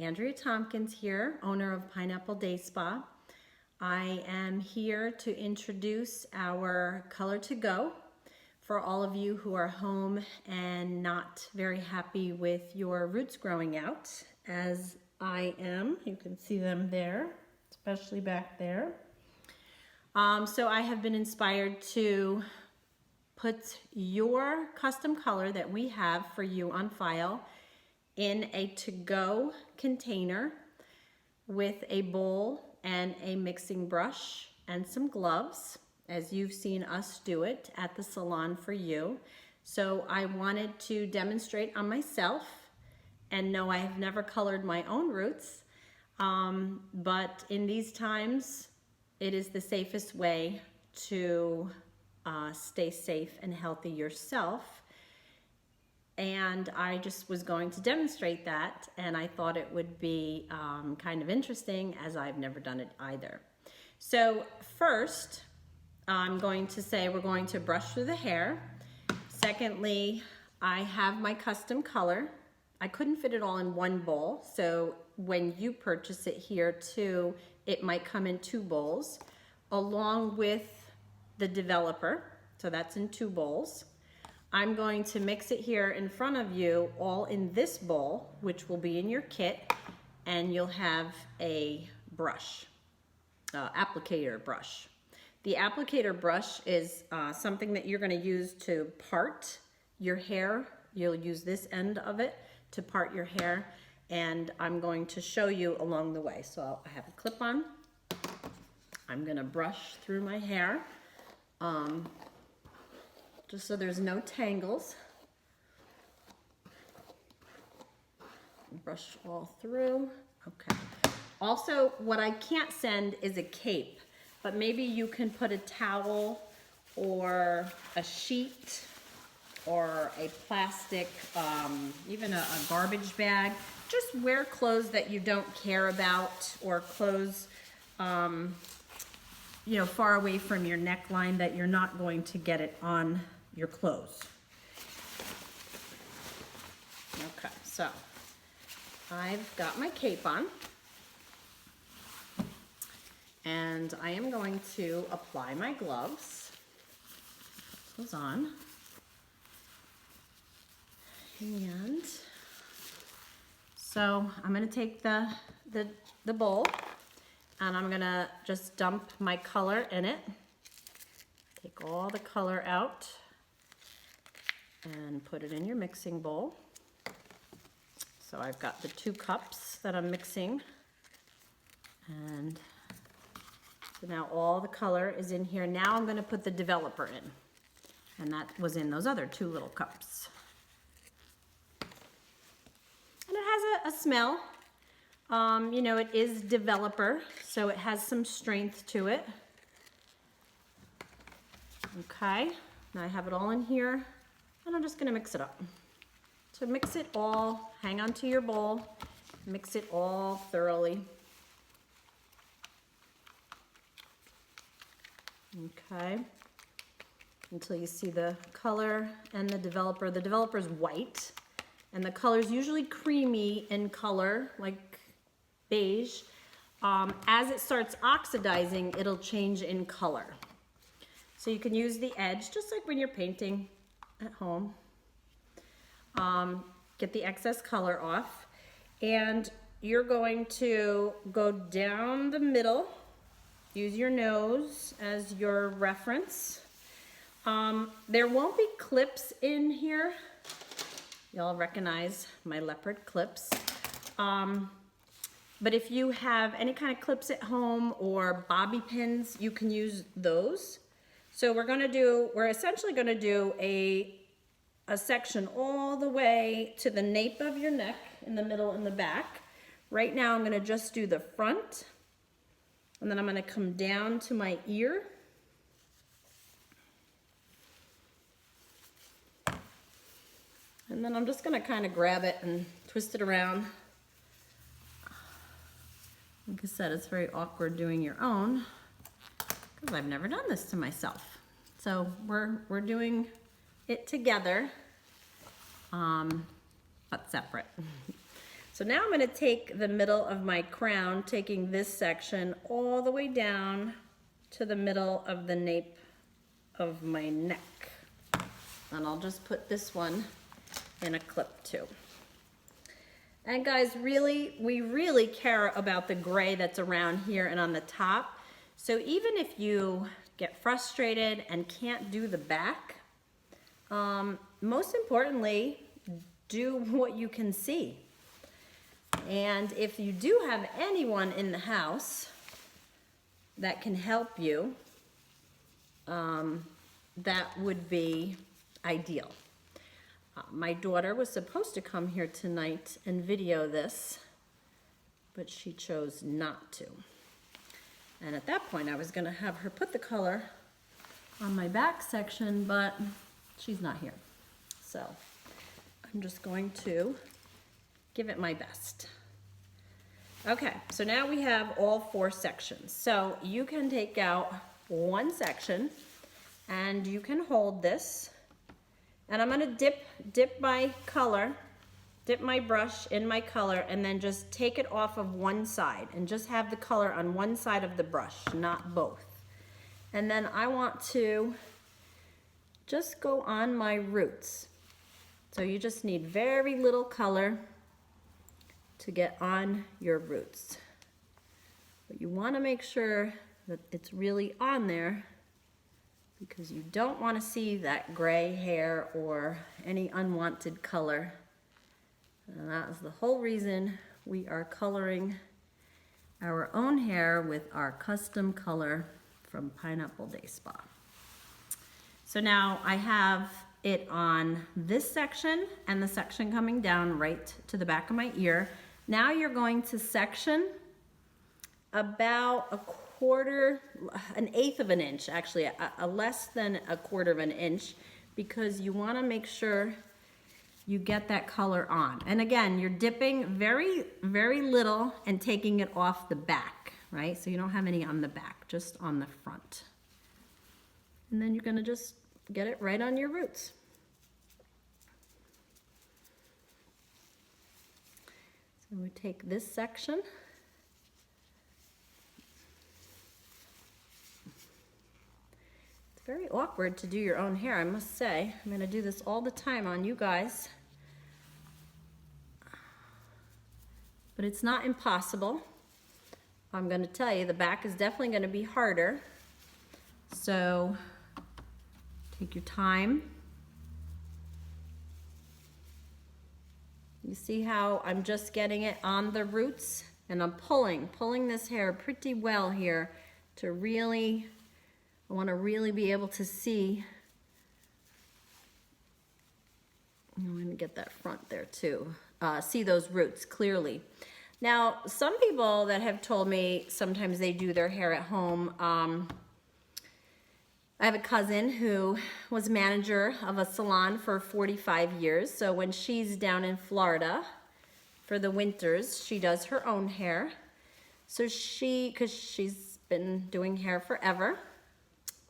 Andrea Tompkins here, owner of Pineapple Day Spa. I am here to introduce our Color to Go for all of you who are home and not very happy with your roots growing out, as I am. You can see them there, especially back there. So I have been inspired to put your custom color that we have for you on file in a to-go container with a bowl and a mixing brush and some gloves, as you've seen us do it at the salon for you. So I wanted to demonstrate on myself, and no, I have never colored my own roots, but in these times, it is the safest way to stay safe and healthy yourself. And I just was going to demonstrate that, and I thought it would be kind of interesting, as I've never done it either. So first, I'm going to say we're going to brush through the hair. Secondly, I have my custom color. I couldn't fit it all in one bowl, so when you purchase it here too, it might come in 2 bowls, along with the developer, so that's in 2 bowls. I'm going to mix it here in front of you, all in this bowl, which will be in your kit, and you'll have a brush, applicator brush. The applicator brush is something that you're going to use to part your hair. You'll use this end of it to part your hair, and I'm going to show you along the way. So I have a clip on. I'm going to brush through my hair. Just so there's no tangles. Brush all through. Okay. Also, what I can't send is a cape, but maybe you can put a towel or a sheet or a plastic, even a garbage bag. Just wear clothes that you don't care about, or clothes you know, far away from your neckline that you're not going to get it on your clothes. Okay, so I've got my cape on, and I am going to apply my gloves. Those on, and so I'm going to take the bowl, and I'm going to just dump my color in it. Take all the color out and put it in your mixing bowl. So I've got the 2 cups that I'm mixing, and so now all the color is in here. Now I'm going to put the developer in, and that was in those other 2 little cups. And it has a smell. You know, it is developer, so it has some strength to it. Okay, now I have it all in here, and I'm just gonna mix it up. So mix it all, hang on to your bowl, mix it all thoroughly. Okay, until you see the color and the developer. The developer is white, and the color is usually creamy in color, like beige. As it starts oxidizing, it'll change in color. So you can use the edge, just like when you're painting at home. Get the excess color off, and you're going to go down the middle. Use your nose as your reference. There won't be clips in here. Y'all recognize my leopard clips. But if you have any kind of clips at home or bobby pins, you can use those. So we're essentially gonna do a section all the way to the nape of your neck, in the middle and the back. Right now I'm gonna just do the front, and then I'm gonna come down to my ear. And then I'm just gonna kind of grab it and twist it around. Like I said, it's very awkward doing your own, because I've never done this to myself. So we're doing it together, but separate. So So now I'm going to take the middle of my crown, taking this section all the way down to the middle of the nape of my neck. And I'll just put this one in a clip too. And guys, we really care about the gray that's around here and on the top. So even if you get frustrated and can't do the back, most importantly, do what you can see. And if you do have anyone in the house that can help you, that would be ideal. My daughter was supposed to come here tonight and video this, but she chose not to. And at that point, I was going to have her put the color on my back section, but she's not here. So I'm just going to give it my best. Okay, so now we have all 4 sections. So you can take out one section and you can hold this. And I'm gonna dip my color, dip my brush in my color, and then just take it off of one side and just have the color on one side of the brush, not both. And then I want to just go on my roots. So you just need very little color to get on your roots. But you wanna make sure that it's really on there, because you don't want to see that gray hair or any unwanted color. And that is the whole reason we are coloring our own hair with our custom color from Pineapple Day Spa. So now I have it on this section and the section coming down right to the back of my ear. Now you're going to section about an eighth of an inch, actually, a less than a quarter of an inch, because you want to make sure you get that color on. And again, you're dipping very, very little and taking it off the back, right? So you don't have any on the back, just on the front. And then you're going to just get it right on your roots. So we take this section. Very awkward to do your own hair, I must say. I'm gonna do this all the time on you guys. But it's not impossible. I'm gonna tell you, the back is definitely gonna be harder. So take your time. You see how I'm just getting it on the roots? And I'm pulling this hair pretty well here to really, I want to really be able to see. I'm going to get that front there too. See those roots clearly. Now, some people that have told me sometimes they do their hair at home. I have a cousin who was manager of a salon for 45 years. So when she's down in Florida for the winters, she does her own hair. So because she's been doing hair forever.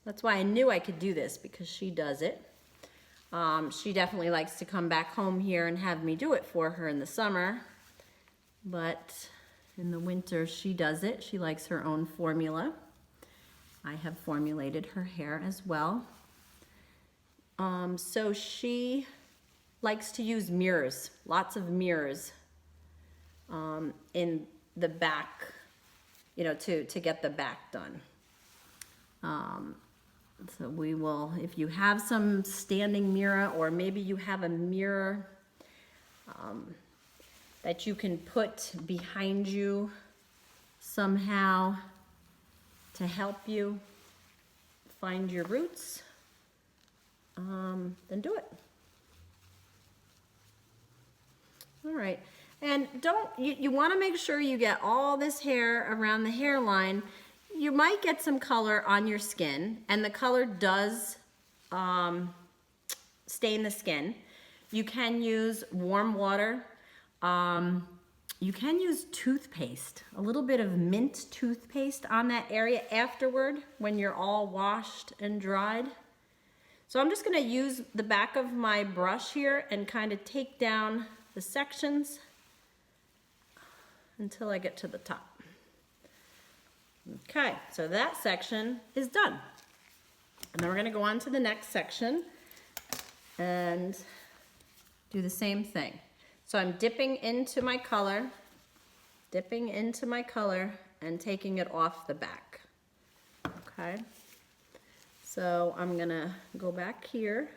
That's why I knew I could do this, because she does it. She definitely likes to come back home here and have me do it for her in the summer. But in the winter, she does it. She likes her own formula. I have formulated her hair as well. So she likes to use mirrors, lots of mirrors in the back, you know, to get the back done. So we will, if you have some standing mirror, or maybe you have a mirror that you can put behind you somehow to help you find your roots, then do it. All right, and you want to make sure you get all this hair around the hairline. You might get some color on your skin, and the color does stain the skin. You can use warm water. You can use toothpaste, a little bit of mint toothpaste on that area afterward when you're all washed and dried. So I'm just going to use the back of my brush here and kind of take down the sections until I get to the top. Okay, so that section is done. And then we're gonna go on to the next section and do the same thing. So I'm dipping into my color and taking it off the back, okay? So I'm gonna go back here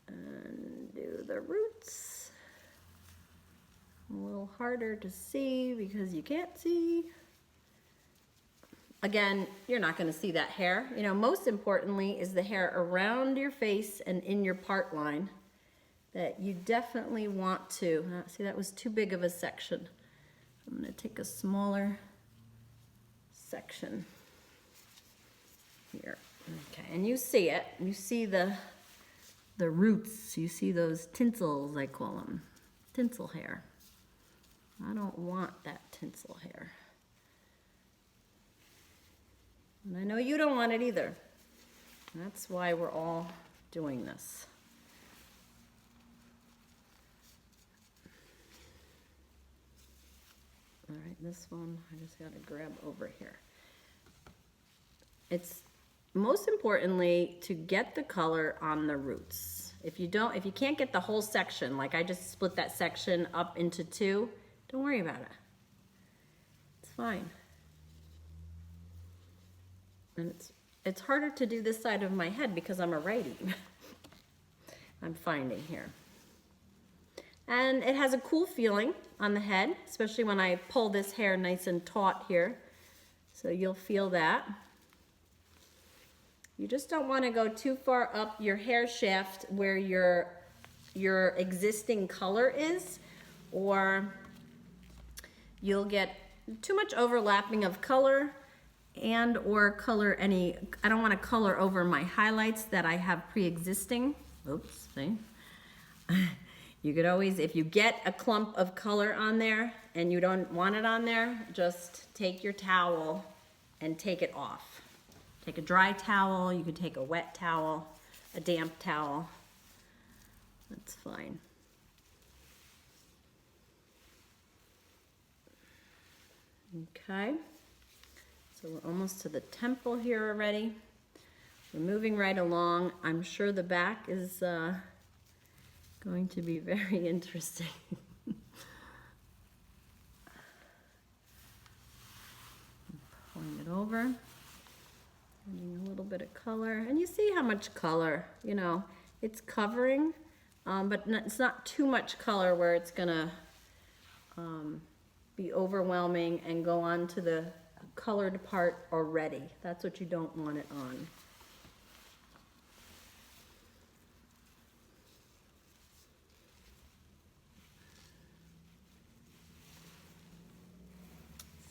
and do the roots. A little harder to see because you can't see. Again, you're not gonna see that hair. You know, most importantly is the hair around your face and in your part line that you definitely want to, see that was too big of a section. I'm gonna take a smaller section here. Okay, and you see it, you see the roots, you see those tinsels, I call them, tinsel hair. I don't want that tinsel hair. And I know you don't want it either. That's why we're all doing this. All right, this one, I just gotta grab over here. It's most importantly to get the color on the roots. If you can't get the whole section, like I just split that section up into two, don't worry about it. It's fine. And it's harder to do this side of my head because I'm a righty. I'm finding here. And it has a cool feeling on the head, especially when I pull this hair nice and taut here. So you'll feel that. You just don't want to go too far up your hair shaft where your existing color is, or you'll get too much overlapping of color and or color any, I don't want to color over my highlights that I have pre-existing. Oops, see? You could always, if you get a clump of color on there and you don't want it on there, just take your towel and take it off. Take a dry towel, you could take a wet towel, a damp towel. That's fine. Okay, so we're almost to the temple here already. We're moving right along. I'm sure the back is going to be very interesting. Pulling it over. Adding a little bit of color, and you see how much color, you know, it's covering, but it's not too much color where it's gonna be overwhelming and go on to the colored part already. That's what you don't want it on.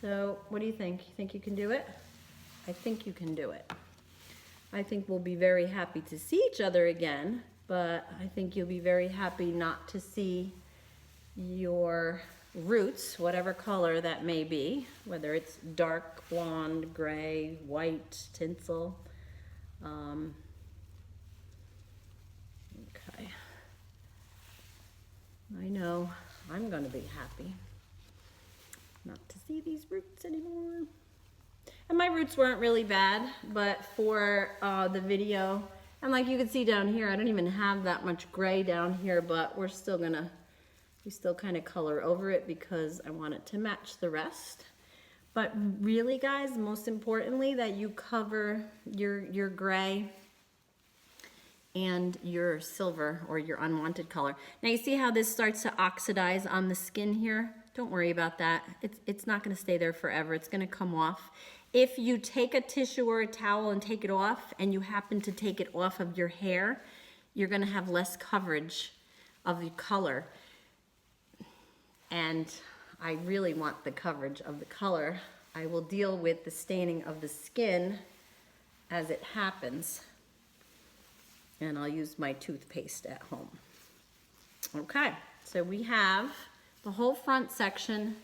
So what do you think? You think you can do it? I think you can do it. I think we'll be very happy to see each other again, but I think you'll be very happy not to see your roots, whatever color that may be, whether it's dark blonde, gray, white, tinsel. Okay. I know I'm going to be happy not to see these roots anymore. And my roots weren't really bad, but for the video, and like you can see down here, I don't even have that much gray down here, but we still kind of color over it because I want it to match the rest. But really, guys, most importantly, that you cover your gray and your silver or your unwanted color. Now you see how this starts to oxidize on the skin here? Don't worry about that. It's not going to stay there forever. It's going to come off. If you take a tissue or a towel and take it off, and you happen to take it off of your hair, you're going to have less coverage of the color. And I really want the coverage of the color. I will deal with the staining of the skin as it happens. And I'll use my toothpaste at home. Okay, so we have the whole front section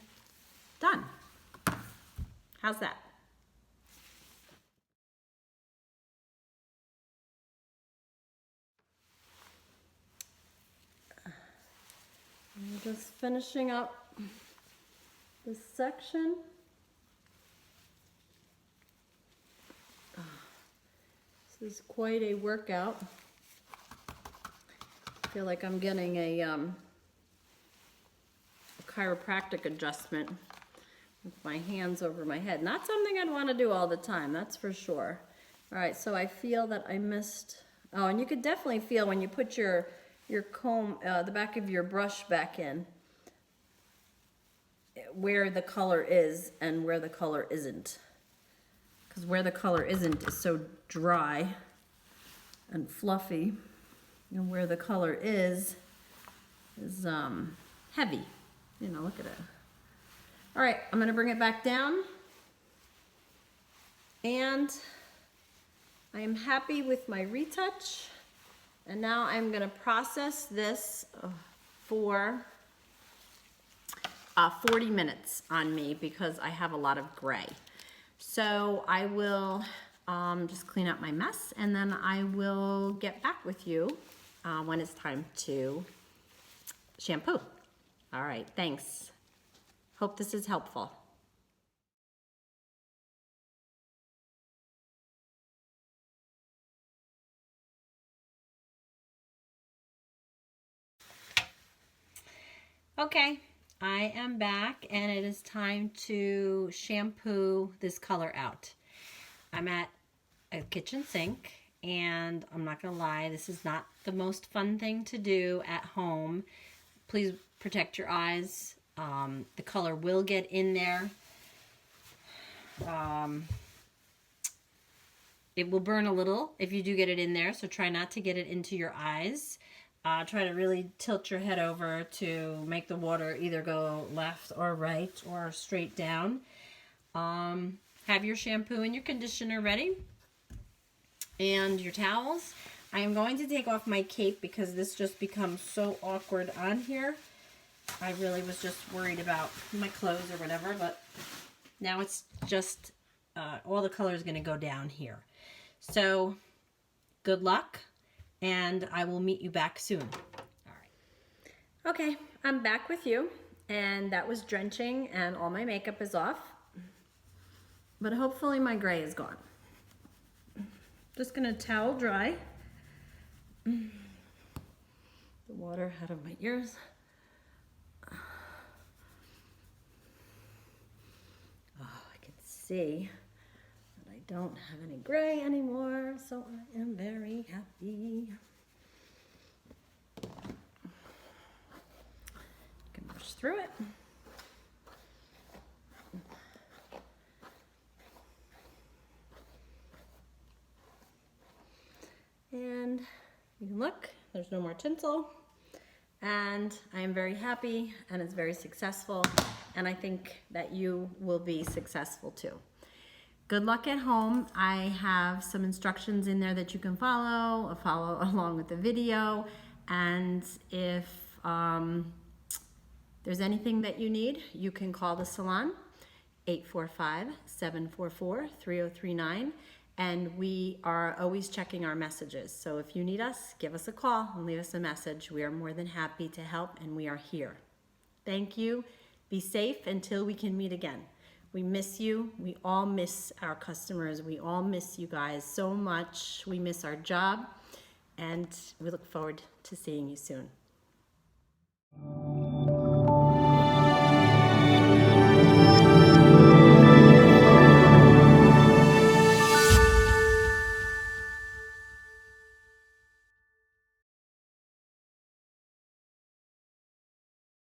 done. How's that? I'm just finishing up this section. This is quite a workout. I feel like I'm getting a chiropractic adjustment with my hands over my head. Not something I'd want to do all the time, that's for sure. All right, so I feel that I missed, oh, and you could definitely feel when you put your comb, the back of your brush back in, where the color is and where the color isn't. Because where the color isn't is so dry and fluffy, and where the color is heavy. You know, look at it. All right, I'm gonna bring it back down. And I am happy with my retouch. And now I'm gonna process this for 40 minutes on me because I have a lot of gray. So I will just clean up my mess, and then I will get back with you when it's time to shampoo. All right, thanks. Hope this is helpful. Okay, I am back, and it is time to shampoo this color out. I'm at a kitchen sink, and I'm not gonna lie, this is not the most fun thing to do at home. Please protect your eyes. The color will get in there. It will burn a little if you do get it in there, so try not to get it into your eyes. Try to really tilt your head over to make the water either go left or right or straight down. Have your shampoo and your conditioner ready and your towels. I am going to take off my cape because this just becomes so awkward on here. I really was just worried about my clothes or whatever, but now it's just all the color is going to go down here. So good luck, and I will meet you back soon. All right. Okay, I'm back with you, and that was drenching and all my makeup is off, but hopefully my gray is gone. Just gonna towel dry the water out of my ears. Oh, I can see that I don't have any gray anymore, so I am very happy. You can brush through it. And you can look, there's no more tinsel. And I am very happy, and it's very successful, and I think that you will be successful too. Good luck at home. I have some instructions in there that you can follow along with the video, and if there's anything that you need, you can call the salon, 845-744-3039, and we are always checking our messages. So if you need us, give us a call and leave us a message. We are more than happy to help, and we are here. Thank you. Be safe until we can meet again. We miss you. We all miss our customers. We all miss you guys so much. We miss our job, and we look forward to seeing you soon.